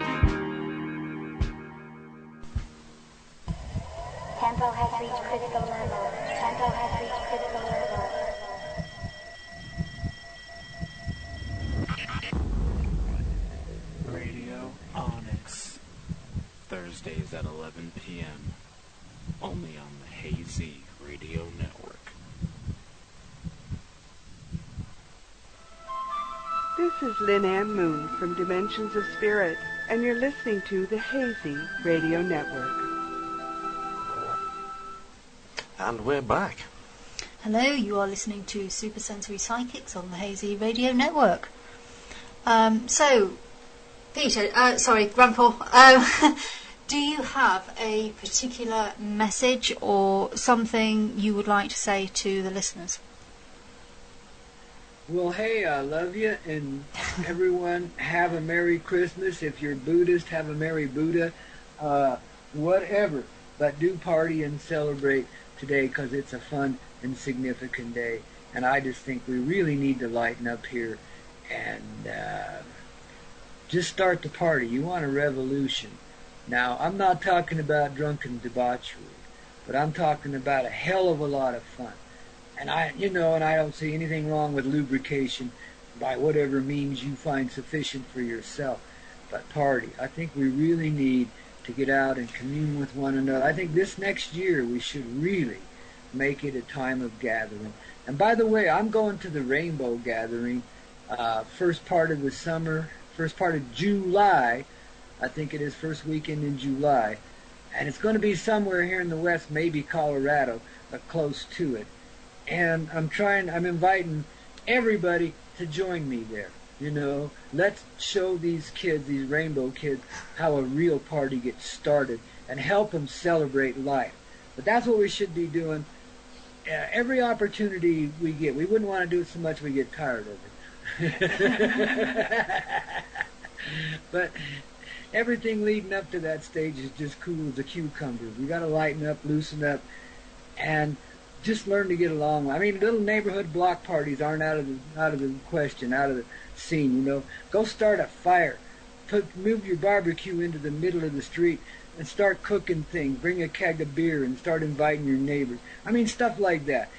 Tempo has reached critical level. Tempo has reached critical level. Radio Onyx. Thursdays at 11 p.m. Only on the Hazy Radio Network. This is Lynn Ann Moon from Dimensions of Spirit, and you're listening to the Hazy Radio Network. And we're back. Hello, you are listening to Supersensory Psychics on the Hazy Radio Network. So, Peter, Grandpaw, do you have a particular message or something you would like to say to the listeners? Well, hey, I love you, and everyone have a Merry Christmas. If you're Buddhist, have a Merry Buddha. Whatever, but do party and celebrate today because it's a fun and significant day. And I just think we really need to lighten up here and just start the party. You want a revolution. Now, I'm not talking about drunken debauchery, but I'm talking about a hell of a lot of fun. And I don't see anything wrong with lubrication by whatever means you find sufficient for yourself. But party. I think we really need to get out and commune with one another. I think this next year we should really make it a time of gathering. And by the way, I'm going to the Rainbow Gathering, first part of the summer, first part of July. I think it is first weekend in July. And it's going to be somewhere here in the West, maybe Colorado, but close to it. And I'm inviting everybody to join me there. You know, let's show these kids, these rainbow kids, how a real party gets started and help them celebrate life. But that's what we should be doing every opportunity we get. We wouldn't want to do it so much we get tired of it. But everything leading up to that stage is just cool as a cucumber. We got to lighten up, loosen up, and just learn to get along. I mean, little neighborhood block parties aren't out of the question, out of the scene. You know, go start a fire, move your barbecue into the middle of the street, and start cooking things. Bring a keg of beer and start inviting your neighbors. I mean, stuff like that.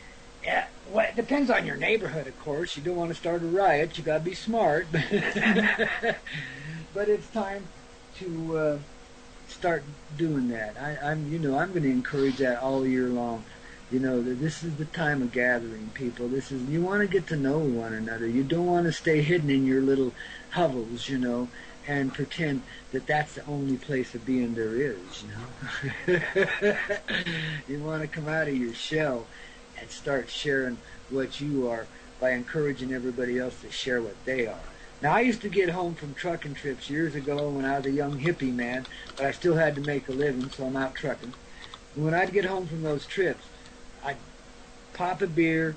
Yeah, well, it depends on your neighborhood, of course. You don't want to start a riot. You got to be smart. But it's time to start doing that. I'm going to encourage that all year long. You know, this is the time of gathering, people. You want to get to know one another. You don't want to stay hidden in your little hovels, you know, and pretend that that's the only place of being there is, you know. You want to come out of your shell and start sharing what you are by encouraging everybody else to share what they are. Now, I used to get home from trucking trips years ago when I was a young hippie man, but I still had to make a living, so I'm out trucking. And when I'd get home from those trips, I'd pop a beer,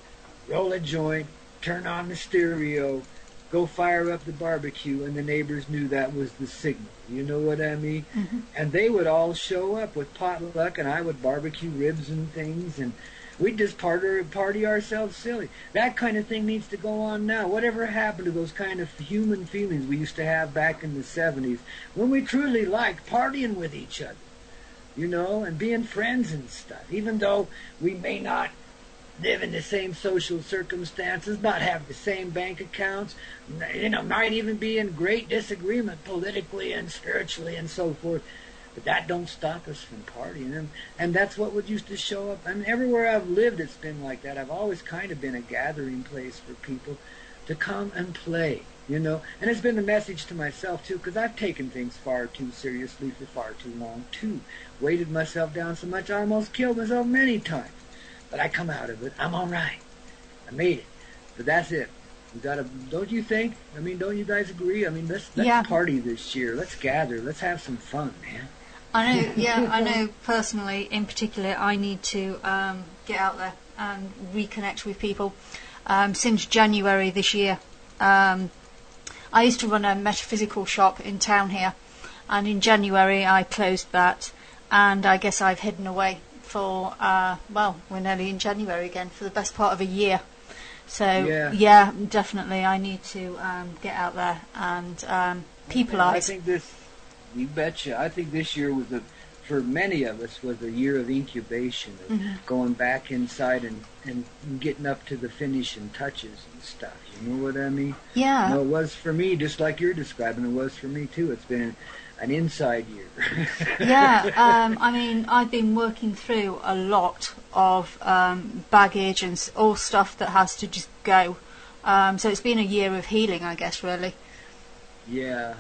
roll a joint, turn on the stereo, go fire up the barbecue, and the neighbors knew that was the signal. You know what I mean? Mm-hmm. And they would all show up with potluck, and I would barbecue ribs and things, and we'd just party ourselves silly. That kind of thing needs to go on now. Whatever happened to those kind of human feelings we used to have back in the 70s when we truly liked partying with each other? You know, and being friends and stuff, even though we may not live in the same social circumstances, not have the same bank accounts, you know, might even be in great disagreement politically and spiritually and so forth. But that don't stop us from partying. And that's what would used to show up. I mean, everywhere I've lived, it's been like that. I've always kind of been a gathering place for people to come and play. You know, and it's been a message to myself, too, because I've taken things far too seriously for far too long, too. Weighted myself down so much I almost killed myself many times. But I come out of it. I'm all right. I made it. But that's it. We gotta, don't you think? I mean, don't you guys agree? I mean, let's party this year. Let's gather. Let's have some fun, man. I know personally, in particular, I need to get out there and reconnect with people. Since January this year, I used to run a metaphysical shop in town here, and in January I closed that, and I guess I've hidden away for, we're nearly in January again, for the best part of a year. So, yeah definitely I need to get out there and peopleize. I think this You betcha. I think this year was for many of us, was a year of incubation, of going back inside and getting up to the finishing touches and stuff. You know what I mean? Yeah. No, it was for me, just like you're describing. It was for me too. It's been an inside year. Yeah. I mean, I've been working through a lot of baggage and all stuff that has to just go. So it's been a year of healing, I guess, really. Yeah.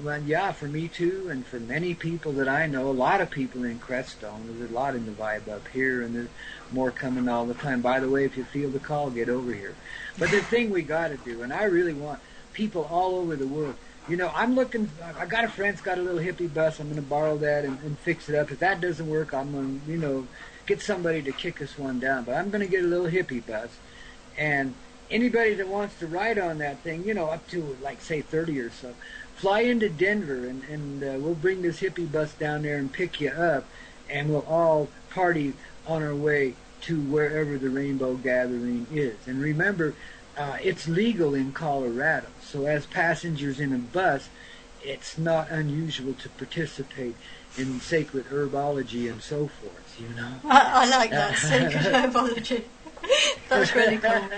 Well, yeah, for me too, and for many people that I know, a lot of people in Crestone. There's a lot in the vibe up here, and there's more coming all the time. By the way, if you feel the call, get over here. But the thing we got to do, and I really want people all over the world. You know, I'm looking. I got a friend that's got a little hippie bus. I'm going to borrow that and fix it up. If that doesn't work, I'm going to, get somebody to kick us one down. But I'm going to get a little hippie bus, and anybody that wants to ride on that thing, up to like say 30 or so. Fly into Denver, and we'll bring this hippie bus down there and pick you up, and we'll all party on our way to wherever the Rainbow Gathering is. And remember, it's legal in Colorado, so as passengers in a bus, it's not unusual to participate in sacred herbology and so forth, I like that, sacred herbology. That's really cool.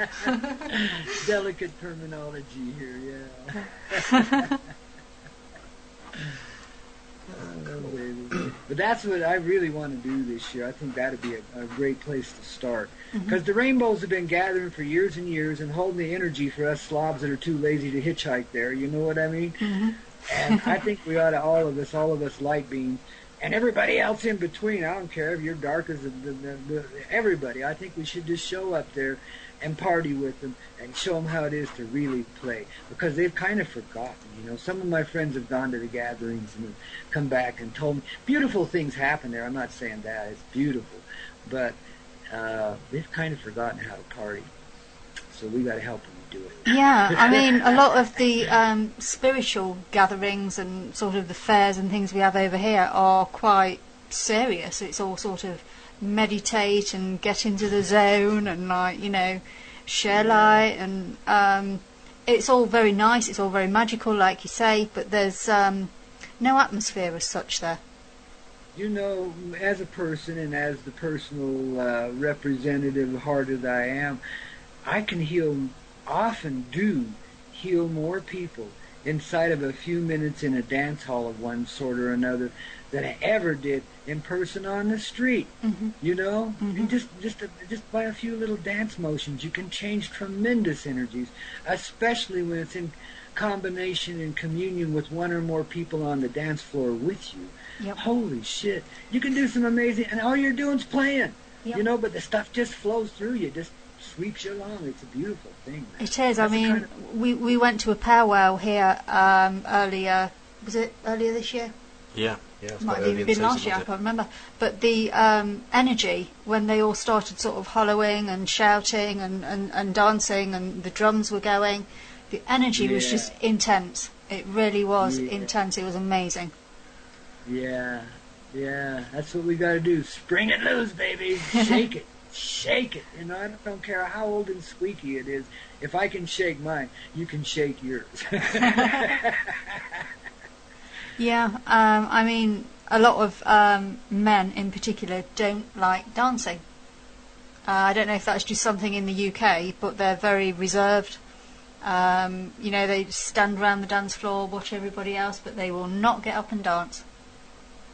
Delicate terminology here, yeah. Oh, baby. But that's what I really want to do this year. I think that'd be a great place to start. Because the rainbows have been gathering for years and years and holding the energy for us slobs that are too lazy to hitchhike there. You know what I mean? And I think we ought to, all of us light beings, and everybody else in between. I don't care if you're dark as everybody. I think we should just show up there and party with them and show them how it is to really play, because they've kind of forgotten. Some of my friends have gone to the gatherings and have come back and told me beautiful things happen there. I'm not saying that it's beautiful, but they've kind of forgotten how to party, so we got to help them do it. Yeah, I mean, a lot of the spiritual gatherings and sort of the fairs and things we have over here are quite serious. It's all sort of meditate and get into the zone and share light, and it's all very nice, it's all very magical like you say, but there's no atmosphere as such there. As a person and as the personal representative heart that I am, I can often heal more people inside of a few minutes in a dance hall of one sort or another than I ever did in person on the street. And just by a few little dance motions, you can change tremendous energies, especially when it's in combination and communion with one or more people on the dance floor with you. Yep. Holy shit, you can do some amazing, and all you're doing is playing. Yep. But the stuff just flows through you, just sweeps you along. It's a beautiful thing, man. It is. I mean, we went to a powwow here earlier. Was it earlier this year? Yeah. It might have even been last year, I can't remember. But the energy, when they all started sort of hollowing and shouting and dancing and the drums were going, the energy was just intense. It really was intense. It was amazing. Yeah, that's what we got to do. Spring it loose, baby. Shake it. Shake it. I don't care how old and squeaky it is. If I can shake mine, you can shake yours. Yeah, I mean, a lot of men in particular don't like dancing. I don't know if that's just something in the UK, but they're very reserved. They stand around the dance floor, watch everybody else, but they will not get up and dance.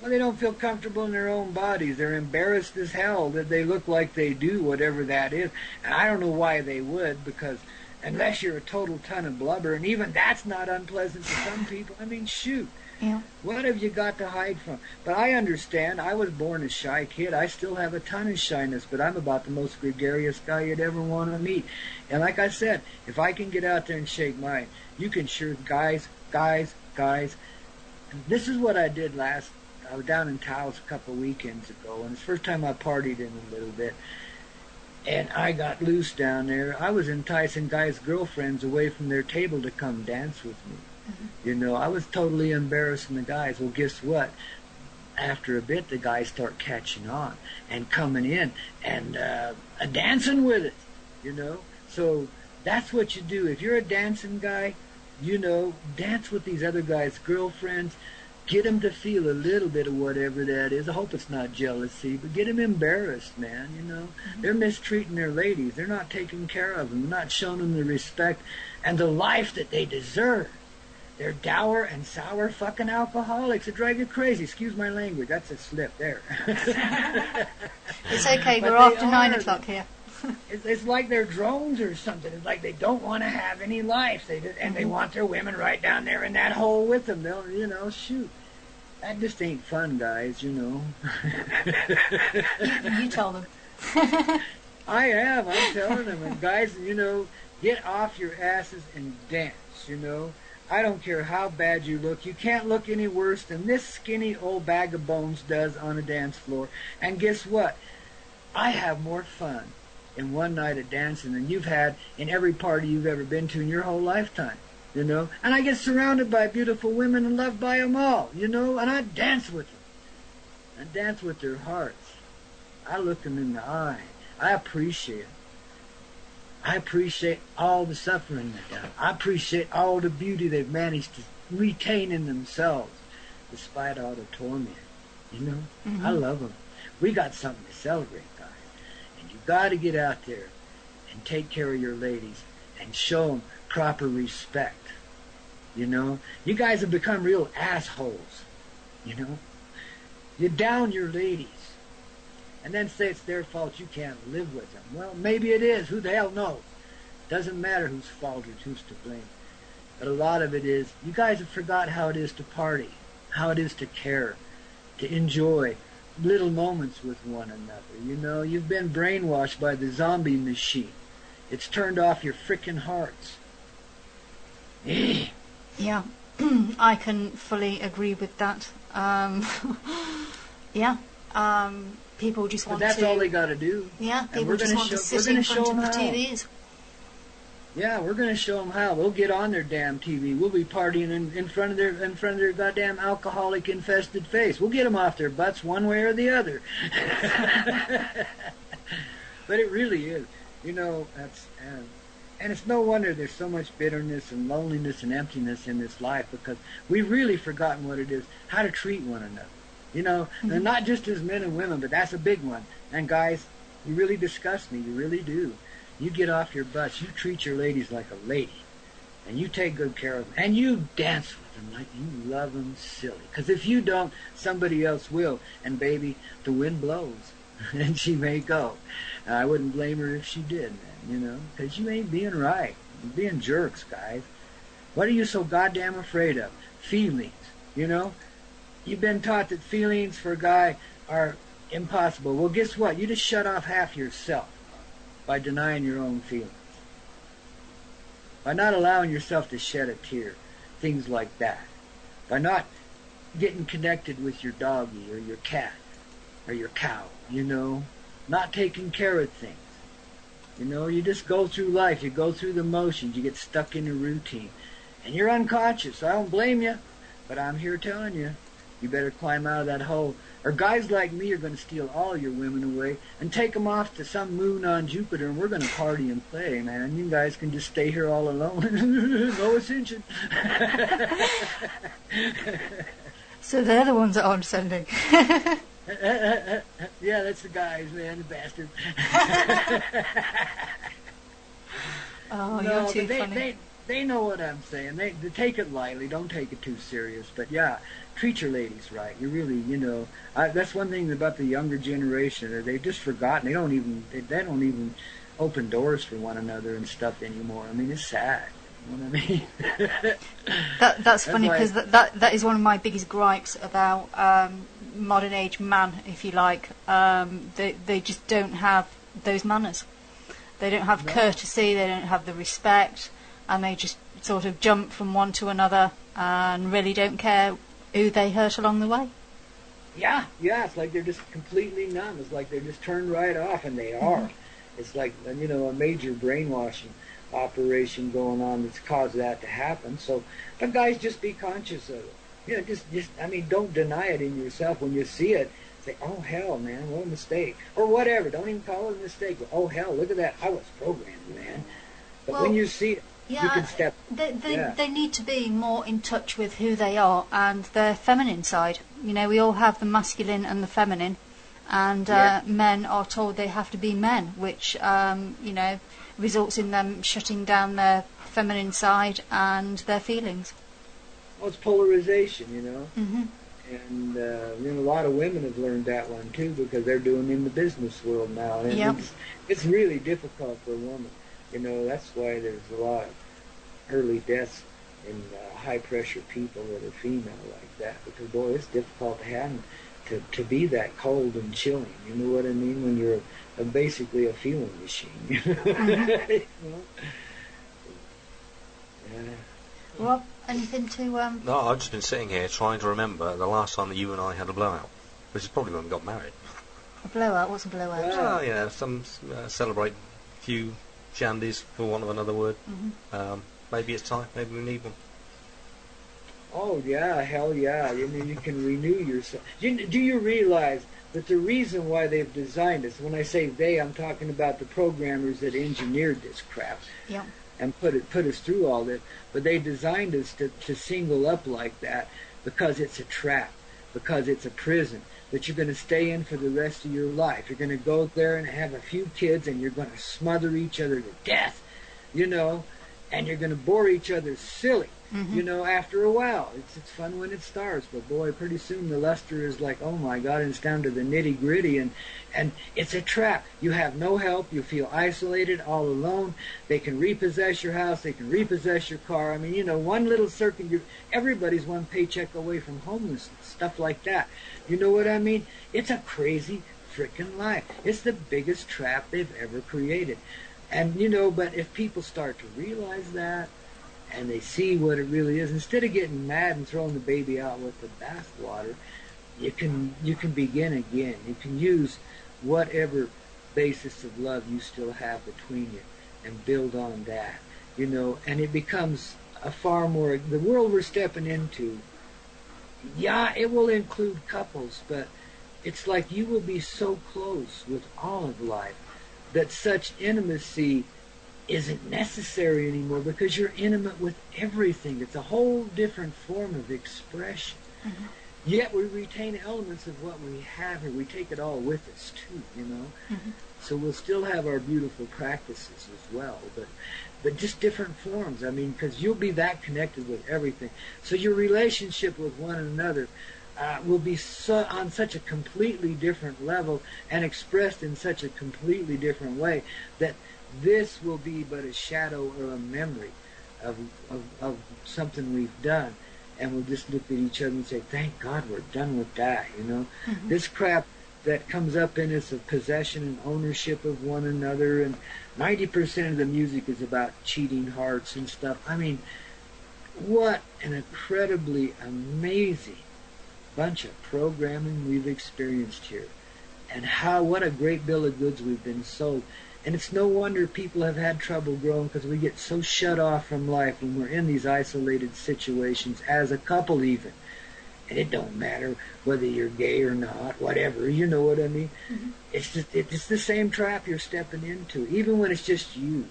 Well, they don't feel comfortable in their own bodies. They're embarrassed as hell that they look like they do, whatever that is. And I don't know why they would, because unless you're a total ton of blubber, and even that's not unpleasant to some people. I mean, shoot. Yeah. What have you got to hide from? But I understand. I was born a shy kid. I still have a ton of shyness, but I'm about the most gregarious guy you'd ever want to meet. And like I said, if I can get out there and shake mine, you can sure, guys. And this is what I did I was down in Taos a couple of weekends ago, and it's the first time I partied in a little bit. And I got loose down there. I was enticing guys' girlfriends away from their table to come dance with me. I was totally embarrassing the guys. Well, guess what? After a bit, the guys start catching on and coming in and dancing with it, So that's what you do. If you're a dancing guy, You know, dance with these other guys' girlfriends. Get them to feel a little bit of whatever that is. I hope it's not jealousy, but get them embarrassed, man, you know. They're mistreating their ladies. They're not taking care of them. They're not showing them the respect and the life that they deserve. They're dour and sour fucking alcoholics that drive you crazy. Excuse my language. That's a slip there. It's okay. But We're they after 9 are. o'clock here. It's like they're drones or something. It's like they don't want to have any life. They want their women right down there in that hole with them. They'll, you know, shoot. That just ain't fun, guys, you know. You tell them. I am. I'm telling them. And guys, you know, get off your asses and dance, you know. I don't care how bad you look. You can't look any worse than this skinny old bag of bones does on a dance floor. And guess what? I have more fun in one night of dancing than you've had in every party you've ever been to in your whole lifetime, you know. And I get surrounded by beautiful women and loved by them all, you know. And I dance with them. I dance with their hearts. I look them in the eye. I appreciate it. I appreciate all the suffering they've done. I appreciate all the beauty they've managed to retain in themselves, despite all the torment. You know, I love them. We got something to celebrate, guys. And you got to get out there and take care of your ladies and show them proper respect. You know, you guys have become real assholes. You know, you down your ladies. And then say it's their fault you can't live with them. Well, maybe it is. Who the hell knows? Doesn't matter whose fault or who's to blame. But a lot of it is, you guys have forgot how it is to party, how it is to care, to enjoy little moments with one another. You know, you've been brainwashed by the zombie machine. It's turned off your frickin' hearts. Yeah, I can fully agree with that. Yeah. People just want But that's to... all they got to do. Yeah, people just want to sit in front of the TVs. Yeah, we're going to show them how. We'll get on their damn TV. We'll be partying in front of their goddamn alcoholic infested face. We'll get them off their butts one way or the other. But it really is. You know, that's and it's no wonder there's so much bitterness and loneliness and emptiness in this life, because we've really forgotten what it is, how to treat one another. You know, and not just as men and women, but that's a big one. And guys, you really disgust me. You really do. You get off your butts. You treat your ladies like a lady. And you take good care of them. And you dance with them like you love them silly. Because if you don't, somebody else will. And baby, the wind blows. And she may go. And I wouldn't blame her if she did, man, you know. Because you ain't being right. You're being jerks, guys. What are you so goddamn afraid of? Feelings, you know. You've been taught that feelings for a guy are impossible. Well, guess what? You just shut off half yourself by denying your own feelings. By not allowing yourself to shed a tear. Things like that. By not getting connected with your doggy or your cat or your cow, you know. Not taking care of things. You know, you just go through life. You go through the motions. You get stuck in a routine. And you're unconscious. I don't blame you. But I'm here telling you. You better climb out of that hole, or guys like me are going to steal all your women away and take them off to some moon on Jupiter, and we're going to party and play, man. You guys can just stay here all alone. No ascension. So they're the ones that I'm sending. Yeah, that's the guys, man, the bastard. Oh, No, you're too but funny. they know what I'm saying. They take it lightly. Don't take it too serious. But yeah, treat your ladies right. You really, you know, that's one thing about the younger generation. They've just forgotten. They don't even open doors for one another and stuff anymore. I mean, it's sad. You know what I mean? That's funny, because that is one of my biggest gripes about modern age man, if you like. They just don't have those manners. They don't have courtesy. They don't have the respect. And they just sort of jump from one to another and really don't care who they hurt along the way. Yeah, it's like they're just completely numb. It's like they're just turned right off, and they are. It's like, you know, a major brainwashing operation going on that's caused that to happen. So, but guys, just be conscious of it. You know, just I mean, don't deny it in yourself when you see it. Say, oh hell, man, what a mistake, or whatever. Don't even call it a mistake. Oh hell, look at that. I was programmed, man. But when you see it, Yeah, you can step. they need to be more in touch with who they are and their feminine side. You know, we all have the masculine and the feminine, and men are told they have to be men, which you know, results in them shutting down their feminine side and their feelings. Well, it's polarization, you know. Mm-hmm. And you know, a lot of women have learned that one too, because they're doing it in the business world now, and Yep. it's really difficult for a woman. You know, that's why there's a lot of early deaths in high pressure people that are female like that, because boy, it's difficult to have to be that cold and chilling. You know what I mean? When you're basically a feeling machine. Mm-hmm. You know? Yeah. Rob, anything to No, I've just been sitting here trying to remember the last time that you and I had a blowout, which is probably when we got married. a blowout? What's a blowout? Yeah. Oh, yeah, celebrate a few shandies, for want of another word. Mm-hmm. Maybe it's time, maybe we need one. Oh yeah, hell yeah! I mean, you can renew yourself. Do you realize that the reason why they've designed this? When I say they, I'm talking about the programmers that engineered this crap. Yeah. And put us through all this. But they designed us to single up like that because it's a trap, because it's a prison that you're going to stay in for the rest of your life. You're going to go there and have a few kids, and you're going to smother each other to death, you know, and you're going to bore each other silly. Mm-hmm. You know, after a while, it's fun when it starts, but boy, pretty soon the luster is like, oh my God, and it's down to the nitty gritty, and it's a trap. You have no help. You feel isolated, all alone. They can repossess your house. They can repossess your car. I mean, you know, one little circuit. Everybody's one paycheck away from homelessness, stuff like that. You know what I mean? It's a crazy freaking life. It's the biggest trap they've ever created, and you know, but if people start to realize that, and they see what it really is, instead of getting mad and throwing the baby out with the bathwater, you can begin again. You can use whatever basis of love you still have between you and build on that, you know, and it becomes a far more, the world we're stepping into, yeah, it will include couples, but it's like you will be so close with all of life that such intimacy isn't necessary anymore, because you're intimate with everything. It's a whole different form of expression. Mm-hmm. Yet we retain elements of what we have here. We take it all with us too, you know. Mm-hmm. So we'll still have our beautiful practices as well, but just different forms. I mean, because you'll be that connected with everything. So your relationship with one another will be on such a completely different level and expressed in such a completely different way that this will be but a shadow or a memory of something we've done, and we'll just look at each other and say, thank God we're done with that, you know. Mm-hmm. This crap that comes up in us of possession and ownership of one another, and 90% of the music is about cheating hearts and stuff. I mean, what an incredibly amazing bunch of programming we've experienced here, and what a great bill of goods we've been sold. And it's no wonder people have had trouble growing, because we get so shut off from life when we're in these isolated situations, as a couple even. And it don't matter whether you're gay or not, whatever, you know what I mean? Mm-hmm. It's the same trap you're stepping into, even when it's just you.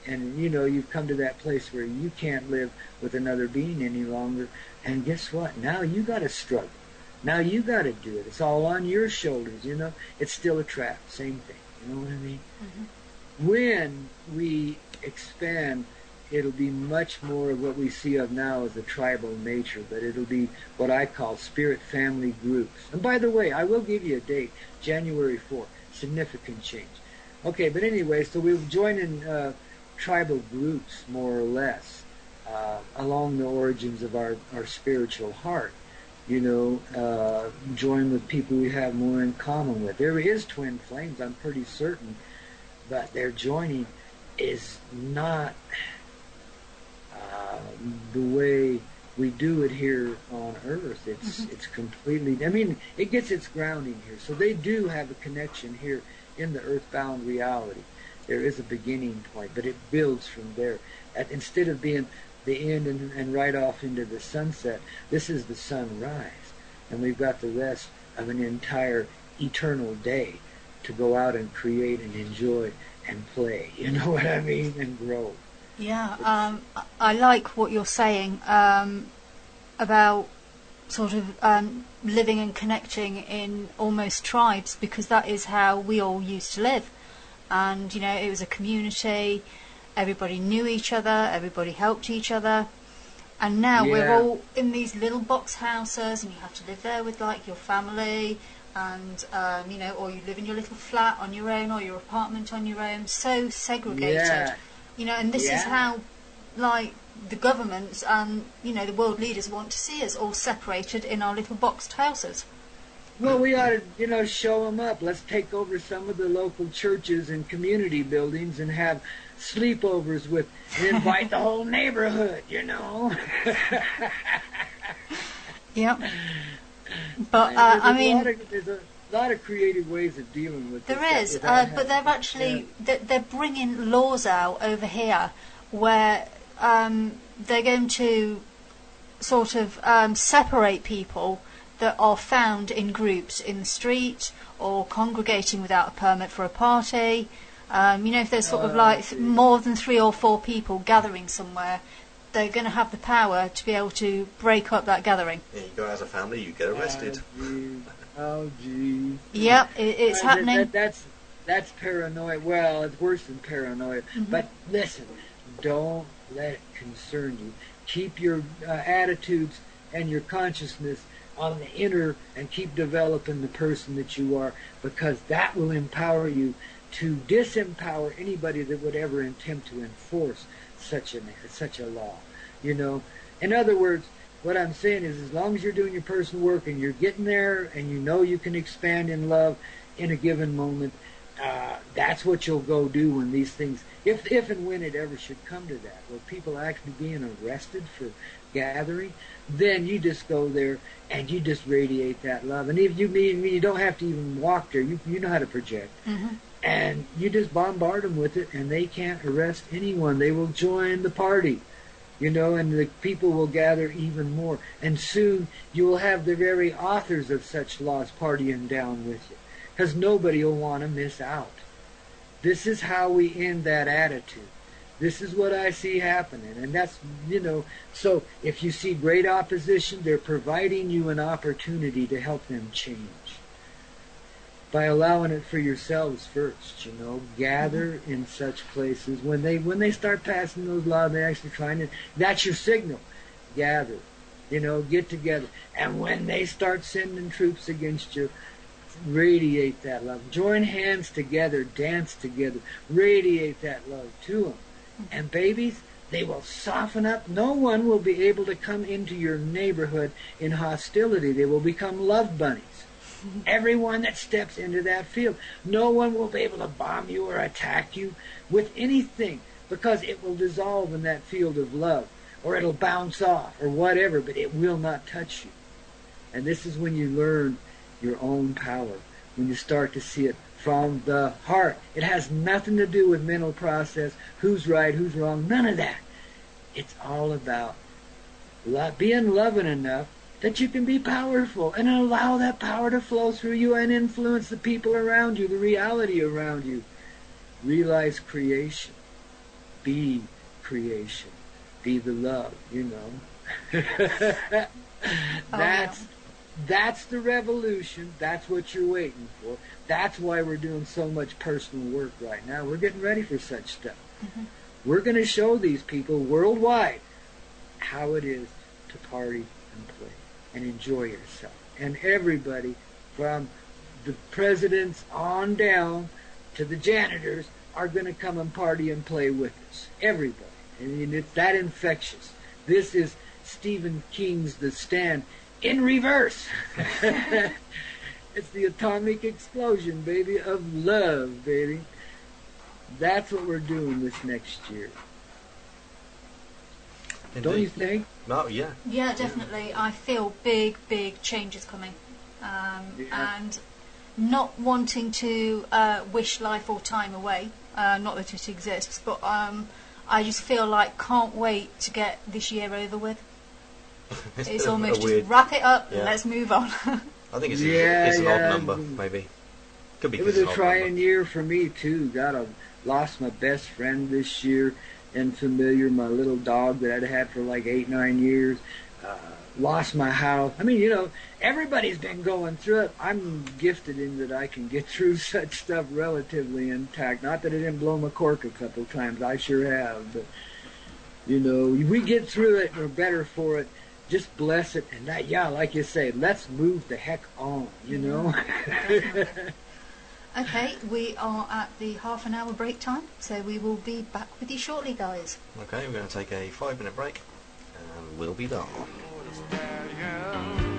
And, you know, you've come to that place where you can't live with another being any longer. And guess what? Now you got to struggle. Now you got to do it. It's all on your shoulders, you know? It's still a trap, same thing. You know what I mean? Mm-hmm. When we expand, it'll be much more of what we see of now as a tribal nature, but it'll be what I call spirit family groups. And by the way, I will give you a date, January 4th, significant change. Okay, but anyway, so we'll join in tribal groups, more or less, along the origins of our spiritual heart. You know, join with people we have more in common with. There is twin flames, I'm pretty certain, but their joining is not the way we do it here on Earth. It's completely, I mean, it gets its grounding here. So they do have a connection here in the earthbound reality. There is a beginning point, but it builds from there. Instead of being the end and right off into the sunset, this is the sunrise, and we've got the rest of an entire eternal day to go out and create and enjoy and play, you know what I mean, and grow. Yeah, I like what you're saying about sort of living and connecting in almost tribes, because that is how we all used to live. And, you know, it was a community, everybody knew each other, everybody helped each other. And now we're all in these little box houses, and you have to live there with, like, your family, and, you know, or you live in your little flat on your own, or your apartment on your own, so segregated. Yeah. You know, and this is how, like, the governments and, you know, the world leaders want to see us all separated in our little boxed houses. Well, we ought to, you know, show them up. Let's take over some of the local churches and community buildings and have sleepovers and invite the whole neighborhood, you know. Yep. But, I mean... There's a lot of creative ways of dealing with this. There is, but they're actually... They're bringing laws out over here where they're going to sort of separate people that are found in groups in the street or congregating without a permit for a party. You know, if there's sort of like more than 3 or 4 people gathering somewhere, they're going to have the power to be able to break up that gathering. Yeah, you go as a family, you get arrested. Oh, gee. Yep, it's happening. That's paranoia. Well, it's worse than paranoia. Mm-hmm. But listen, don't let it concern you. Keep your attitudes and your consciousness on the inner, and keep developing the person that you are, because that will empower you to disempower anybody that would ever attempt to enforce such a law. You know, in other words, what I'm saying is, as long as you're doing your personal work and you're getting there, and you know you can expand in love in a given moment, that's what you'll go do when these things, if and when it ever should come to that, where people actually being arrested for gathering, then you just go there and you just radiate that love. And if you don't have to even walk there, you know how to project. Mm-hmm. And you just bombard them with it, and they can't arrest anyone. They will join the party, you know, and the people will gather even more. And soon you will have the very authors of such laws partying down with you, because nobody will want to miss out. This is how we end that attitude. This is what I see happening. And that's, you know, so if you see great opposition, they're providing you an opportunity to help them change by allowing it for yourselves first, you know. Gather in such places. When they start passing those laws, they actually find it. That's your signal. Gather. You know, get together. And when they start sending troops against you, radiate that love. Join hands together. Dance together. Radiate that love to them. And babies, they will soften up. No one will be able to come into your neighborhood in hostility. They will become love bunnies. Everyone that steps into that field. No one will be able to bomb you or attack you with anything, because it will dissolve in that field of love, or it'll bounce off or whatever, but it will not touch you. And this is when you learn your own power, when you start to see it from the heart. It has nothing to do with mental process, who's right, who's wrong, none of that. It's all about being loving enough that you can be powerful and allow that power to flow through you and influence the people around you, the reality around you. Realize creation. Be creation. Be the love, you know. That's the revolution. That's what you're waiting for. That's why we're doing so much personal work right now. We're getting ready for such stuff. Mm-hmm. We're going to show these people worldwide how it is to party and play and enjoy yourself. And everybody, from the presidents on down to the janitors, are going to come and party and play with us. Everybody. I mean, it's that infectious. This is Stephen King's The Stand in reverse. It's the atomic explosion, baby, of love, baby. That's what we're doing this next year. Indeed. Don't you think? No, yeah. Yeah, definitely. I feel big changes coming. And not wanting to wish life or time away, not that it exists, but I just feel like can't wait to get this year over with. It's almost just wrap it up and let's move on. I think it's an odd number, maybe. Could be. It was a trying year for me too. God, I lost my best friend this year. and familiar. My little dog that I'd had for like 8-9 years. Lost my house. I mean, you know, everybody's been going through it. I'm gifted in that I can get through such stuff relatively intact. Not that I didn't blow my cork a couple times. I sure have. But, you know, we get through it and we're better for it. Just bless it. And that, yeah, like you say, let's move the heck on, you know. Okay, we are at the half-an-hour break time, so we will be back with you shortly, guys. Okay, we're going to take a 5-minute break, and we'll be done. Yeah.